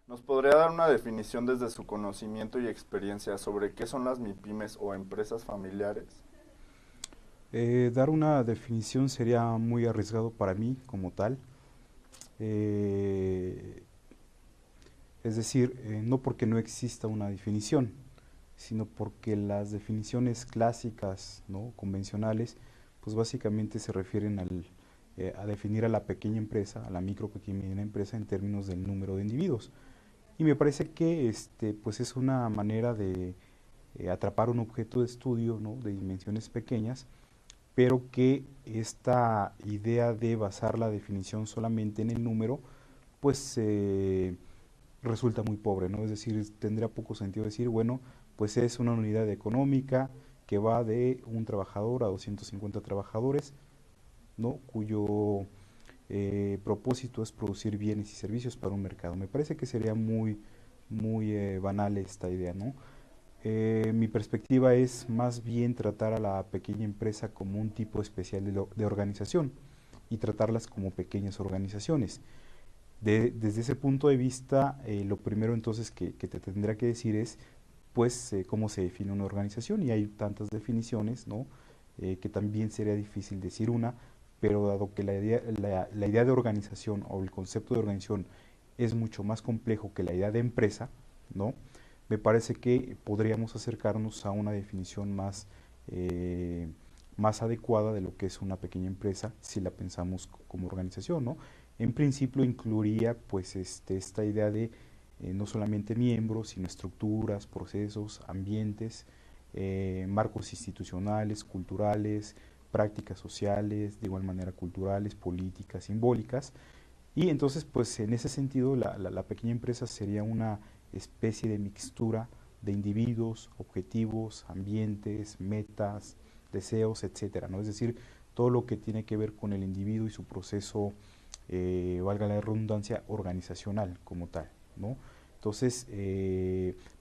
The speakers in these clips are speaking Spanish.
¿Nos podría dar una definición desde su conocimiento y experiencia sobre qué son las MIPYMES o empresas familiares? Dar una definición sería muy arriesgado para mí como tal. Eh, es decir, no porque no exista una definición, sino porque las definiciones clásicas, ¿no?, convencionales, pues básicamente se refieren a definir a la pequeña empresa, a la micro pequeña empresa en términos del número de individuos. Y me parece que pues es una manera de atrapar un objeto de estudio, ¿no?, de dimensiones pequeñas, pero que esta idea de basar la definición solamente en el número, pues resulta muy pobre, ¿no? Es decir, tendría poco sentido decir, bueno, pues es una unidad económica que va de un trabajador a 250 trabajadores, ¿no?, cuyo propósito es producir bienes y servicios para un mercado. Me parece que sería muy banal esta idea, ¿no? Mi perspectiva es más bien tratar a la pequeña empresa como un tipo especial de organización y tratarlas como pequeñas organizaciones. Desde ese punto de vista, lo primero entonces que te tendrá que decir es, pues, cómo se define una organización, y hay tantas definiciones, ¿no?, que también sería difícil decir una, pero dado que la idea de organización o el concepto de organización es mucho más complejo que la idea de empresa, ¿no?, me parece que podríamos acercarnos a una definición eh, más adecuada de lo que es una pequeña empresa si la pensamos como organización, ¿no? En principio incluiría pues esta idea de no solamente miembros, sino estructuras, procesos, ambientes, marcos institucionales, culturales, prácticas sociales, de igual manera culturales, políticas, simbólicas. Y entonces, pues en ese sentido, la pequeña empresa sería una especie de mixtura de individuos, objetivos, ambientes, metas, deseos, etcétera, ¿no? Es decir, todo lo que tiene que ver con el individuo y su proceso, valga la redundancia, organizacional como tal, ¿no? Entonces,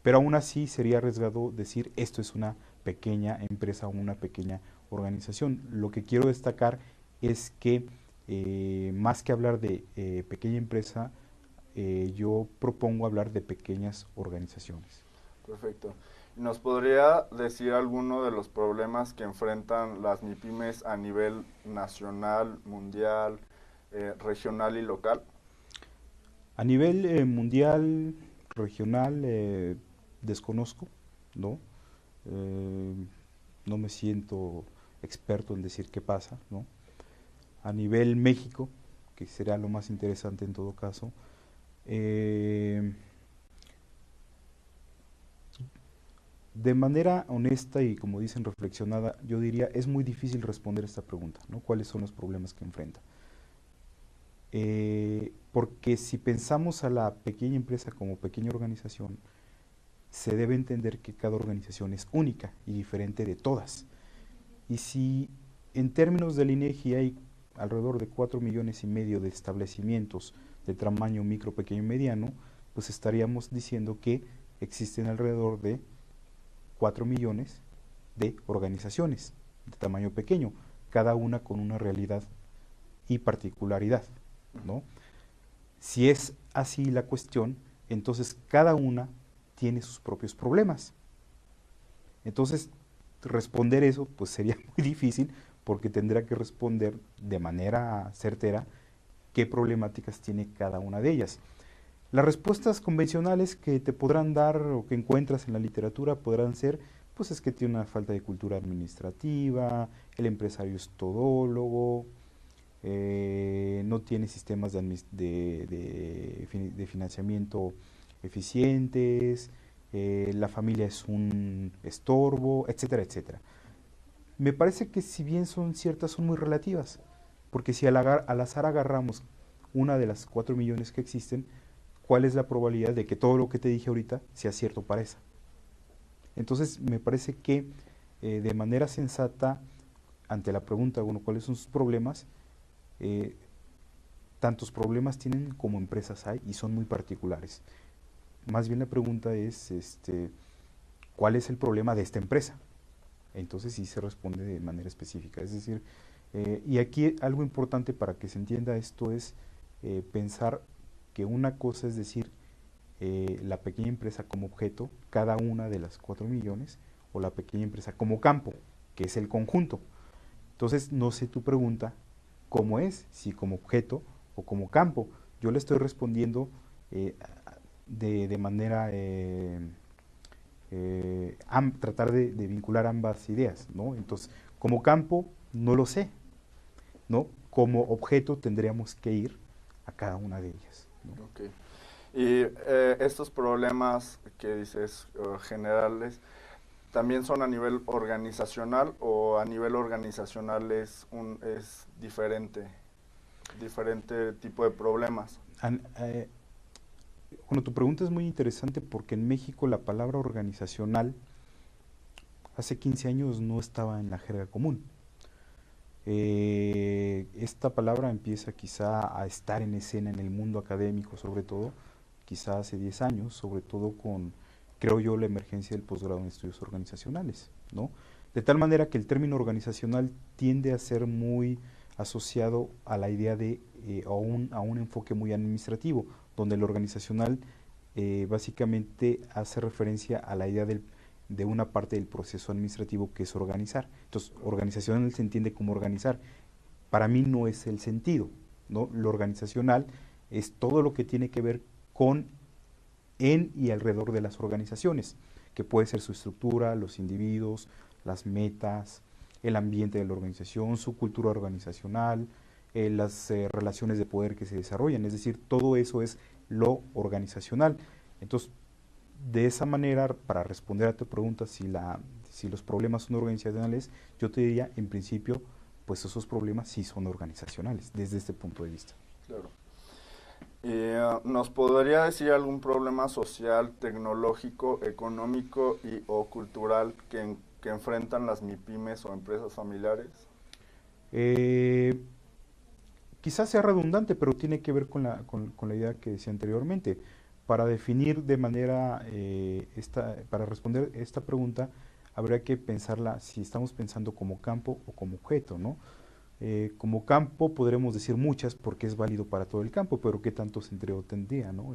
pero aún así sería arriesgado decir esto es una pequeña empresa o una pequeña organización. Lo que quiero destacar es que más que hablar de pequeña empresa, yo propongo hablar de pequeñas organizaciones. Perfecto. ¿Nos podría decir alguno de los problemas que enfrentan las MIPYMES a nivel nacional, mundial, regional y local? A nivel mundial, regional, desconozco, ¿no? Eh, no me siento experto en decir qué pasa, ¿no? A nivel México, que será lo más interesante en todo caso, eh, de manera honesta y, como dicen, reflexionada, yo diría, es muy difícil responder esta pregunta, ¿no? ¿Cuáles son los problemas que enfrenta? Porque si pensamos a la pequeña empresa como pequeña organización, se debe entender que cada organización es única y diferente de todas. Y si en términos del INEGI hay alrededor de 4,5 millones de establecimientos de tamaño micro, pequeño y mediano, pues estaríamos diciendo que existen alrededor de 4 millones de organizaciones de tamaño pequeño, cada una con una realidad y particularidad, ¿no? Si es así la cuestión, entonces cada una tiene sus propios problemas. Entonces, responder eso pues sería muy difícil porque tendrá que responder de manera certera qué problemáticas tiene cada una de ellas. Las respuestas convencionales que te podrán dar o que encuentras en la literatura podrán ser, pues es que tiene una falta de cultura administrativa, el empresario es todólogo, no tiene sistemas de financiamiento eficientes, la familia es un estorbo, etcétera, etcétera. Me parece que si bien son ciertas, son muy relativas, porque si al azar agarramos una de las 4 millones que existen, ¿cuál es la probabilidad de que todo lo que te dije ahorita sea cierto para esa? Entonces, me parece que de manera sensata, ante la pregunta, bueno, ¿cuáles son sus problemas? Eh, Tantos problemas tienen como empresas hay y son muy particulares. Más bien la pregunta es, ¿cuál es el problema de esta empresa? Entonces sí se responde de manera específica. Es decir, y aquí algo importante para que se entienda esto es pensar que una cosa es decir, la pequeña empresa como objeto, cada una de las 4 millones, o la pequeña empresa como campo, que es el conjunto. Entonces, no sé tu pregunta, ¿cómo es? Si como objeto o como campo. Yo le estoy respondiendo de manera, tratar de vincular ambas ideas, ¿no? Entonces, como campo, no lo sé, ¿no? Como objeto tendríamos que ir a cada una de ellas, ¿no? Ok. Y estos problemas que dices generales, ¿también son a nivel organizacional o a nivel organizacional es diferente tipo de problemas? Bueno, tu pregunta es muy interesante porque en México la palabra organizacional hace 15 años no estaba en la jerga común. Esta palabra empieza quizá a estar en escena en el mundo académico, sobre todo, quizá hace 10 años, sobre todo con, creo yo, la emergencia del posgrado en estudios organizacionales, ¿no? De tal manera que el término organizacional tiende a ser muy asociado a la idea de, a un enfoque muy administrativo, donde el organizacional básicamente hace referencia a la idea de una parte del proceso administrativo que es organizar. Entonces, organizacional se entiende como organizar. Para mí no es el sentido, ¿no? Lo organizacional es todo lo que tiene que ver con, en y alrededor de las organizaciones, que puede ser su estructura, los individuos, las metas, el ambiente de la organización, su cultura organizacional, las relaciones de poder que se desarrollan, es decir, todo eso es lo organizacional. Entonces, de esa manera, para responder a tu pregunta, si los problemas son organizacionales, yo te diría, en principio, pues esos problemas sí son organizacionales, desde este punto de vista. Claro. ¿Nos podría decir algún problema social, tecnológico, económico o cultural que enfrentan las MIPYMES o empresas familiares? Eh, Quizás sea redundante, pero tiene que ver con la idea que decía anteriormente. Para definir de manera, para responder esta pregunta, habría que pensarla si estamos pensando como campo o como objeto, ¿no? Como campo podremos decir muchas porque es válido para todo el campo, pero ¿qué tanto sentido tendría, no?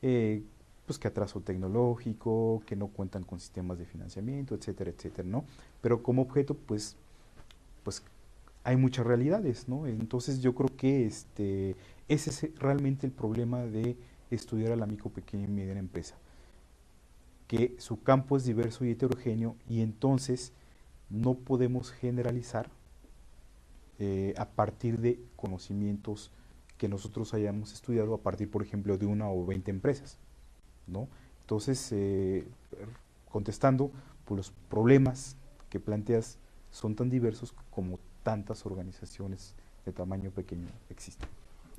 Eh, pues que atraso tecnológico, que no cuentan con sistemas de financiamiento, etcétera, etcétera, ¿no? Pero como objeto, pues hay muchas realidades, ¿no? Entonces yo creo que ese es realmente el problema de estudiar a la micro, pequeña y mediana empresa, que su campo es diverso y heterogéneo y entonces no podemos generalizar a partir de conocimientos que nosotros hayamos estudiado a partir, por ejemplo, de una o 20 empresas, ¿no? Entonces, contestando, pues los problemas que planteas son tan diversos como tantas organizaciones de tamaño pequeño existen.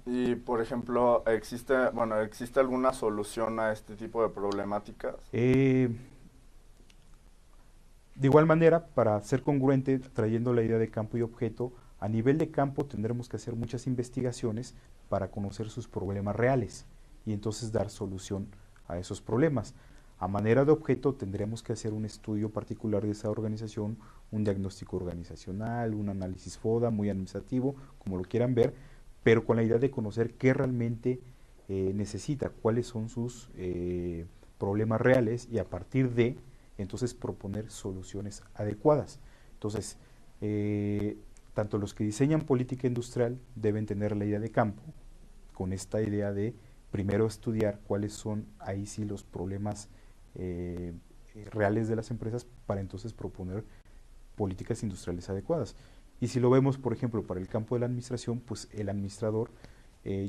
Y, por ejemplo, ¿existe alguna solución a este tipo de problemáticas? De igual manera, para ser congruente, trayendo la idea de campo y objeto, a nivel de campo tendremos que hacer muchas investigaciones para conocer sus problemas reales y entonces dar solución a esos problemas. A manera de objeto tendremos que hacer un estudio particular de esa organización, un diagnóstico organizacional, un análisis FODA muy administrativo, como lo quieran ver, pero con la idea de conocer qué realmente necesita, cuáles son sus problemas reales y a partir de entonces proponer soluciones adecuadas. Entonces, tanto los que diseñan política industrial deben tener la idea de campo, con esta idea de primero estudiar cuáles son ahí sí los problemas reales de las empresas para entonces proponer políticas industriales adecuadas. Y si lo vemos, por ejemplo, para el campo de la administración, pues el administrador,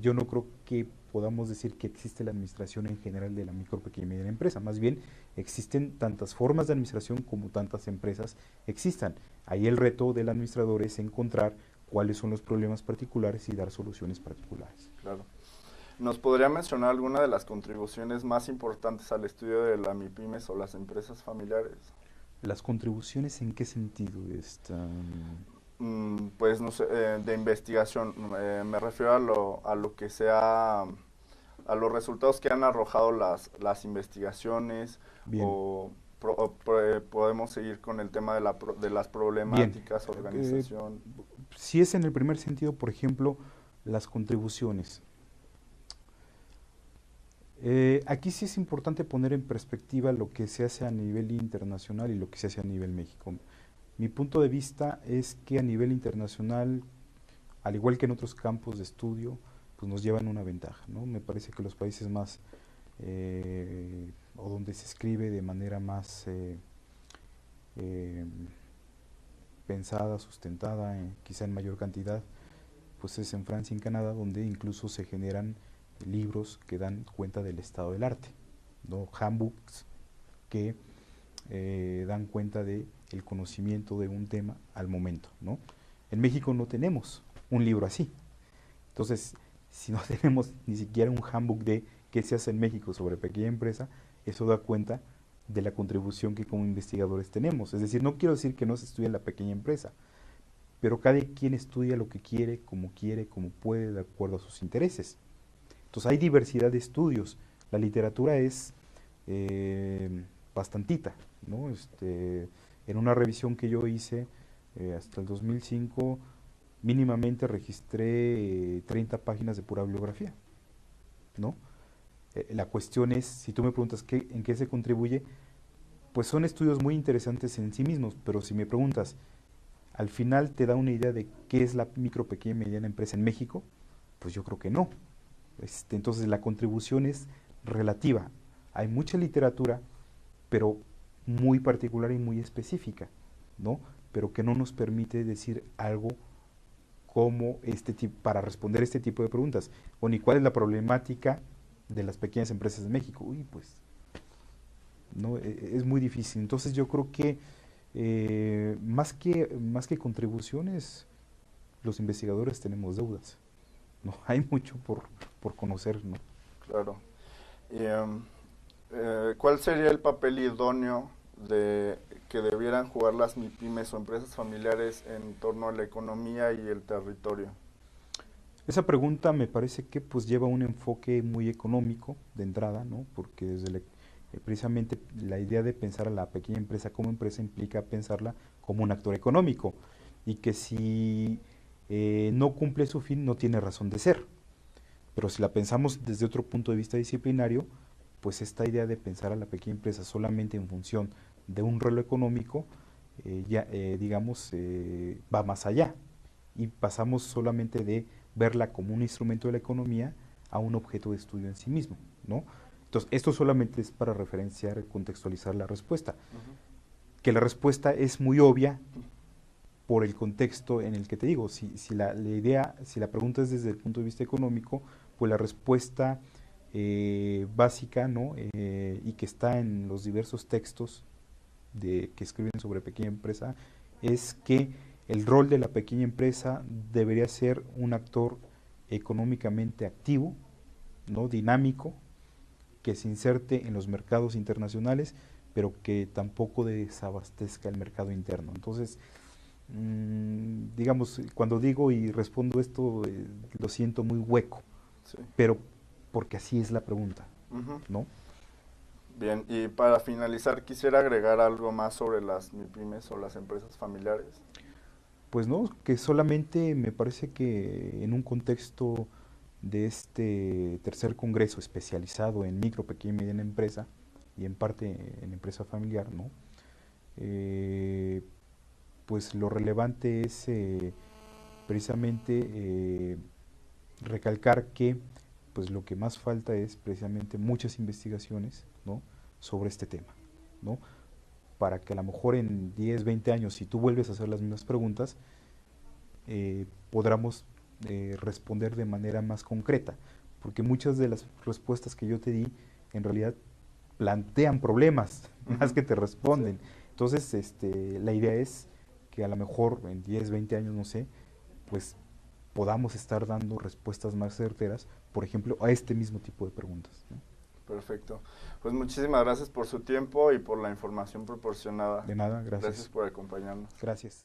yo no creo que podamos decir que existe la administración en general de la micro, pequeña y mediana empresa. Más bien, existen tantas formas de administración como tantas empresas existan. Ahí el reto del administrador es encontrar cuáles son los problemas particulares y dar soluciones particulares. Claro. ¿Nos podría mencionar alguna de las contribuciones más importantes al estudio de la MIPYMES o las empresas familiares? ¿Las contribuciones en qué sentido están? Pues no sé, de investigación. Me refiero a lo que sea, a los resultados que han arrojado las investigaciones. Bien. Podemos seguir con el tema de las problemáticas, Bien. organización. Si es en el primer sentido, por ejemplo, las contribuciones. Aquí sí es importante poner en perspectiva lo que se hace a nivel internacional y lo que se hace a nivel México. Mi punto de vista es que a nivel internacional, al igual que en otros campos de estudio, pues nos llevan una ventaja, ¿no? Me parece que los países más, o donde se escribe de manera más eh, pensada, sustentada, quizá en mayor cantidad, pues es en Francia y en Canadá, donde incluso se generan libros que dan cuenta del estado del arte, ¿no? Handbooks que dan cuenta de el conocimiento de un tema al momento, ¿no? En México no tenemos un libro así. Entonces, si no tenemos ni siquiera un handbook de qué se hace en México sobre pequeña empresa, eso da cuenta de la contribución que como investigadores tenemos. Es decir, no quiero decir que no se estudie la pequeña empresa, pero cada quien estudia lo que quiere, como puede, de acuerdo a sus intereses. Entonces hay diversidad de estudios. La literatura es bastantita, ¿no? En una revisión que yo hice hasta el 2005, mínimamente registré 30 páginas de pura bibliografía, ¿no? La cuestión es, si tú me preguntas en qué se contribuye, pues son estudios muy interesantes en sí mismos, pero si me preguntas, ¿al final te da una idea de qué es la micro, pequeña y mediana empresa en México? Pues yo creo que no. Entonces la contribución es relativa. Hay mucha literatura, pero muy particular y muy específica, ¿no? Pero que no nos permite decir algo como para responder este tipo de preguntas. O ni cuál es la problemática de las pequeñas empresas de México. Uy, pues, no, es muy difícil. Entonces yo creo que más que contribuciones, los investigadores tenemos deudas, ¿no? Hay mucho por conocer, ¿no? Claro. Y, ¿cuál sería el papel idóneo de que debieran jugar las MIPIMES o empresas familiares en torno a la economía y el territorio? Esa pregunta me parece que pues lleva un enfoque muy económico de entrada, ¿no? Porque precisamente la idea de pensar a la pequeña empresa como empresa implica pensarla como un actor económico y que si no cumple su fin no tiene razón de ser. Pero si la pensamos desde otro punto de vista disciplinario, pues esta idea de pensar a la pequeña empresa solamente en función de un rol económico, digamos, va más allá y pasamos solamente de verla como un instrumento de la economía a un objeto de estudio en sí mismo, ¿no? Entonces, esto solamente es para referenciar, contextualizar la respuesta. Ujú. Que la respuesta es muy obvia por el contexto en el que te digo. Si la pregunta es desde el punto de vista económico, pues la respuesta básica, ¿no? Y que está en los diversos textos que escriben sobre pequeña empresa, es que el rol de la pequeña empresa debería ser un actor económicamente activo, ¿no? Dinámico, que se inserte en los mercados internacionales, pero que tampoco desabastezca el mercado interno. Entonces, digamos, cuando digo y respondo esto, lo siento muy hueco, Sí. pero porque así es la pregunta, Ujú. ¿no? Bien, y para finalizar, quisiera agregar algo más sobre las MIPIMES o las empresas familiares. Pues no, que solamente me parece que en un contexto de este tercer congreso especializado en micro, pequeña y mediana empresa, y en parte en empresa familiar, ¿no? Eh, pues lo relevante es precisamente recalcar que pues lo que más falta es precisamente muchas investigaciones, ¿no? Sobre este tema, ¿no? Para que a lo mejor en 10 20 años, si tú vuelves a hacer las mismas preguntas, podamos responder de manera más concreta, porque muchas de las respuestas que yo te di en realidad plantean problemas más Ujú. que te Sí. responden. Entonces, la idea es que a lo mejor en 10 20 años, no sé, pues podamos estar dando respuestas más certeras, por ejemplo, a este mismo tipo de preguntas, ¿no? Perfecto. Pues muchísimas gracias por su tiempo y por la información proporcionada. De nada, Gracias gracias. por acompañarnos. Gracias.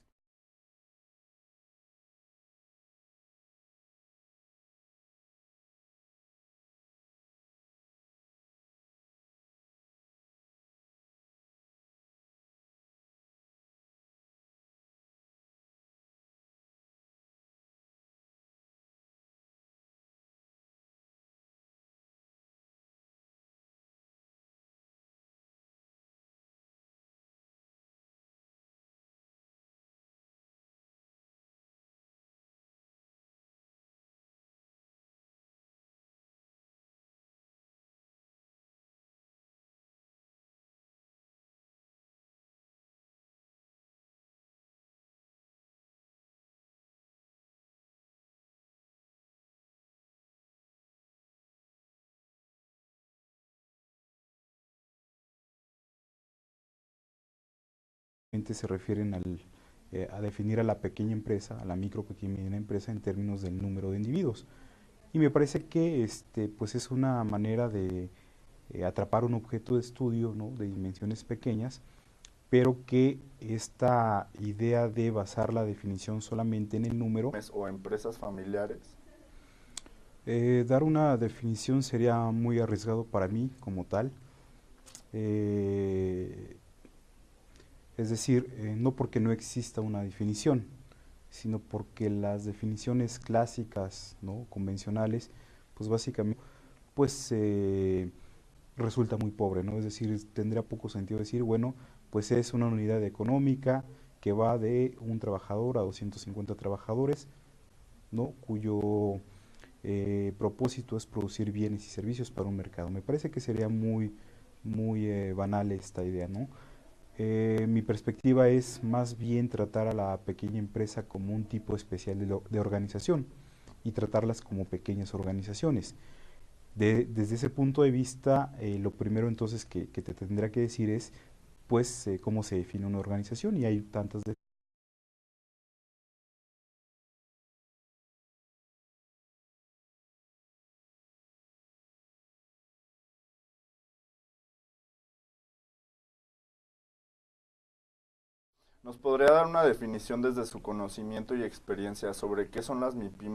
se refieren a definir a la pequeña empresa, a la micro, pequeña y mediana empresa en términos del número de individuos. Y me parece que pues es una manera de atrapar un objeto de estudio, ¿no?, de dimensiones pequeñas, pero que esta idea de basar la definición solamente en el número, o empresas familiares. Dar una definición sería muy arriesgado para mí como tal. Es decir, no porque no exista una definición, sino porque las definiciones clásicas, ¿no?, convencionales, pues básicamente pues resulta muy pobre, ¿no? Es decir, tendría poco sentido decir, bueno, pues es una unidad económica que va de un trabajador a 250 trabajadores, ¿no?, cuyo propósito es producir bienes y servicios para un mercado. Me parece que sería muy banal esta idea, ¿no? Mi perspectiva es más bien tratar a la pequeña empresa como un tipo especial de organización y tratarlas como pequeñas organizaciones. Desde ese punto de vista, lo primero entonces que te tendrá que decir es, pues, cómo se define una organización, y hay tantas ¿Nos podría dar una definición desde su conocimiento y experiencia sobre qué son las MIPIMES?